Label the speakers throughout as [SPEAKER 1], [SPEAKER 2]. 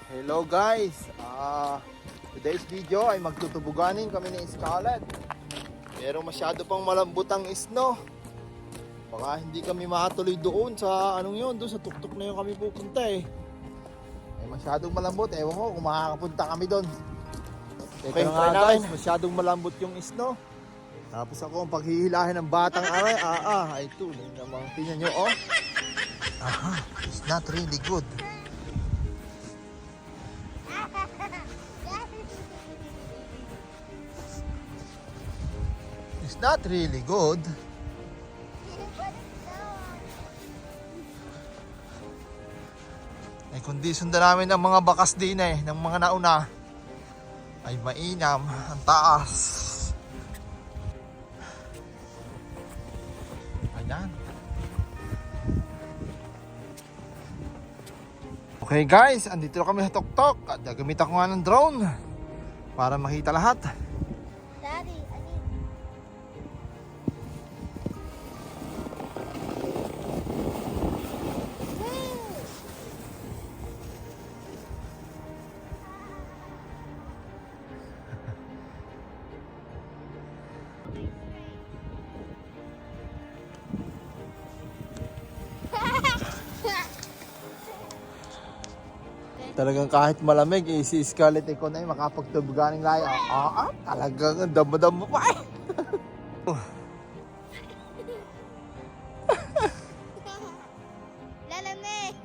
[SPEAKER 1] Hello guys, today's video ay magtutubuganin kami ni Scarlett. Pero masyado pang malambot ang isno. Baka hindi kami makatuloy doon sa doon sa tuktok na yun kami pupunta eh. Masyadong malambot, ewan ko kung makakapunta kami doon. Okay nga guys, masyadong malambot yung isno. Tapos ako ang paghihilahin ng batang aray, ay tuloy namang tingnan nyo oh. It's not really good. It's not really good. Ay kundi sundan namin ang mga bakas din ng mga nauna. Ay mainam ang taas. Ayan. Okay guys, andito na kami sa tuktok at gagamitan ko nga ng drone para makita lahat.
[SPEAKER 2] Daddy,
[SPEAKER 1] Talagang kahit malamig, si Scarlett ko na makapagtubuganing layo. Talagang damo-damo pa eh.
[SPEAKER 2] Lalamig.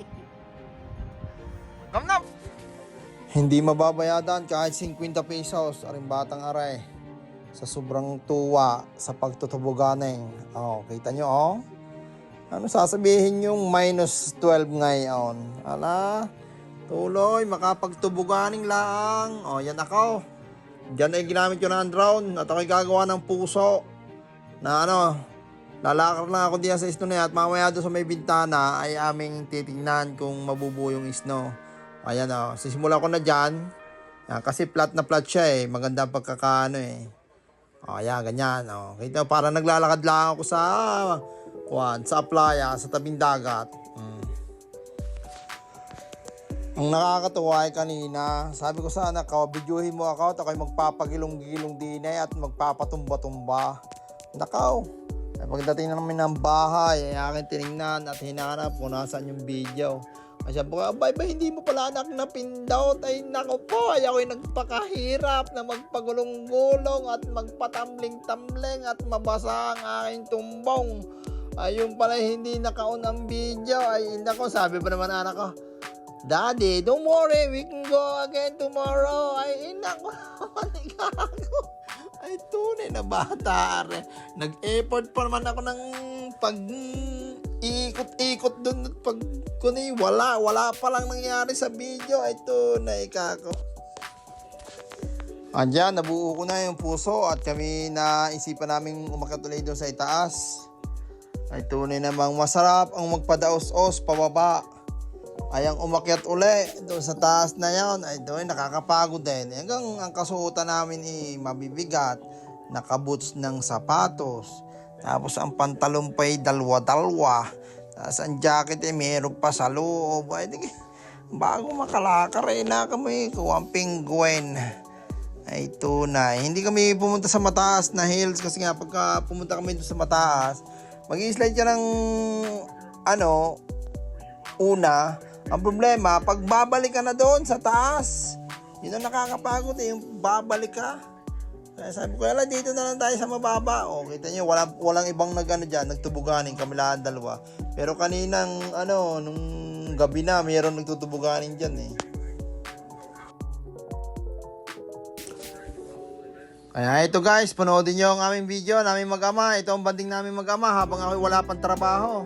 [SPEAKER 1] Gamnap! Hindi mababayadan kahit 50 pesos aring batang aray sa sobrang tuwa sa pagtutubuganing. Kita nyo oh. Ano sasabihin yung minus 12 ngayon? Ala, tuloy, makapagtubuganing lang. Yan ako. Diyan ay ginamit ko na ang drone at ako'y gagawa ng puso na lalakar na ako diyan sa isno na yan at mamaya doon sa may bintana ay aming titingnan kung mabubuo yung isno. Ayan sisimula ko na dyan. Kasi flat na flat siya eh. Maganda ang pagkakaano eh. Ayan, ganyan. Kita parang naglalakad lang ako sa playa, sa tabing dagat. Ang nakakatuwa ay kanina, sabi ko sa anak ko, videohin mo ako at ako'y magpapagilong-gilong din at magpapatumba-tumba. Nakaw, pagdating namin ng bahay, ay akin tinignan at hinanap kung nasaan yung video. Kasi sabi ko, abay ba hindi mo pala anak na pindot? Ay nako po, ay ako'y nagpakahirap na magpagulong-gulong at magpatamling-tamling at mabasa ang aking tumbong. Ayun pala hindi nakaon ang video. Ay nako, sabi ba naman anak ko, Daddy, don't worry, we can go again tomorrow. Ay, nako, ay, tunay na bata. Nag-effort pa naman ako ng pag-ikot-ikot dun at wala pa lang nangyari sa video. Ay, tunay kako. Andiyan, nabuo ko na yung puso at kami naisipan namin umakyat ulit doon sa itaas. Ay, tunay namang masarap ang magpadaos-os pababa. Ay ang umakyat uli doon sa taas na yon ay doon nakakapagod din. Hanggang ang kasuotan namin mabibigat, nakaboots ng sapatos. Tapos ang pantalon pa dalwa-dalwa. Tapos ang jacket meron pa sa loob. Ay bago makalakar na kami kuwang penguin. Ay tunay. Hindi kami pumunta sa mataas na hills kasi nga pagka pumunta kami doon sa mataas, mag-i-slide ka ng una. Ang problema, pag babalik ka na doon sa taas, yun ang nakakapagod yung babalik ka. Kaya sabi ko, dito na lang tayo sa mababa. Kita nyo, walang ibang nagtubuganin, kami lang dalawa. Pero kaninang, nung gabi na, mayroon nagtutubuganin dyan eh. Kaya ito guys, panoodin nyo ang aming video, naming mag-ama. Ito ang banding naming mag-ama habang ako wala pang trabaho.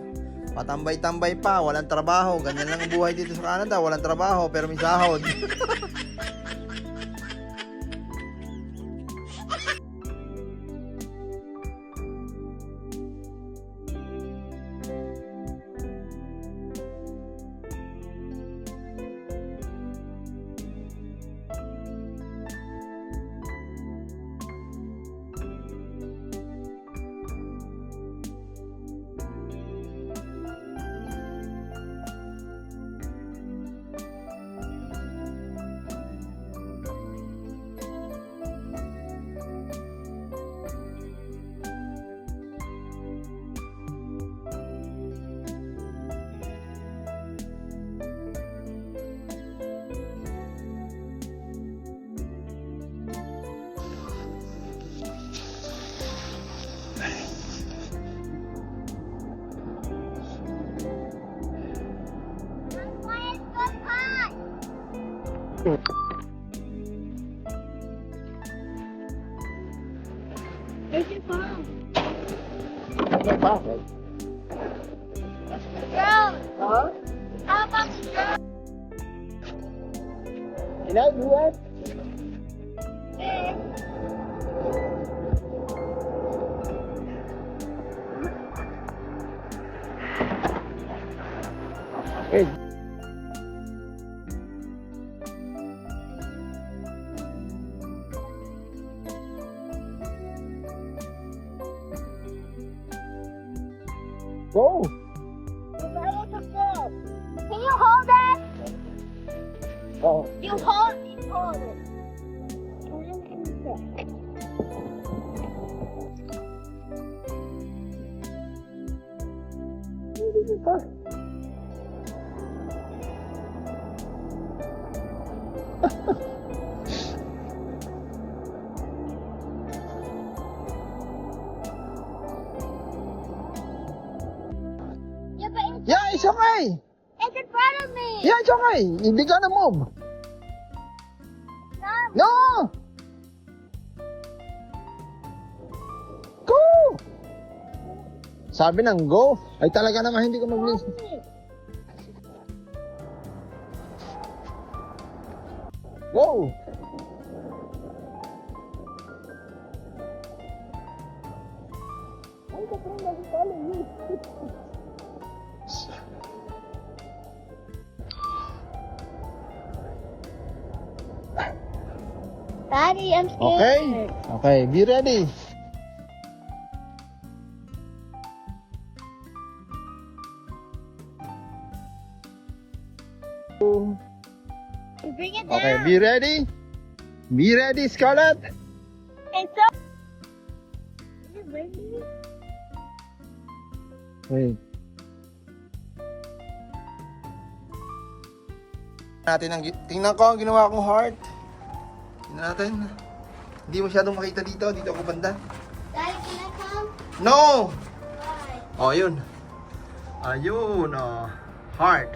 [SPEAKER 1] Patambay-tambay pa, walang trabaho. Ganyan lang ang buhay dito sa Canada, walang trabaho pero may sahod.
[SPEAKER 2] Where's your phone?
[SPEAKER 1] Ano ba?
[SPEAKER 2] Girl,
[SPEAKER 1] Huh?
[SPEAKER 2] how about the girl?
[SPEAKER 1] Can I do it? Hey. Go.
[SPEAKER 2] Can you hold that?
[SPEAKER 1] Oh.
[SPEAKER 2] You hold it. Yeah, but
[SPEAKER 1] Yeah, it's okay.
[SPEAKER 2] it's in front of me.
[SPEAKER 1] Yeah, it's okay. Hindi ka na move.
[SPEAKER 2] Stop.
[SPEAKER 1] No! Go! Sabi ng go. Ay talaga naman hindi ko mag-listen. Go!
[SPEAKER 2] Daddy, I'm scared.
[SPEAKER 1] Okay? Okay, be ready.
[SPEAKER 2] Bring it down.
[SPEAKER 1] Okay, be ready. Be ready, Scarlett.
[SPEAKER 2] It's so. Is it raining?
[SPEAKER 1] Wait. Tingnan ko ang ginawa kong heart. Tingnan natin. Hindi masyadong makita dito. Dito ako banda.
[SPEAKER 2] Daddy, can I come?
[SPEAKER 1] No!
[SPEAKER 2] Why?
[SPEAKER 1] Oh, yun. Ayun, oh. Heart.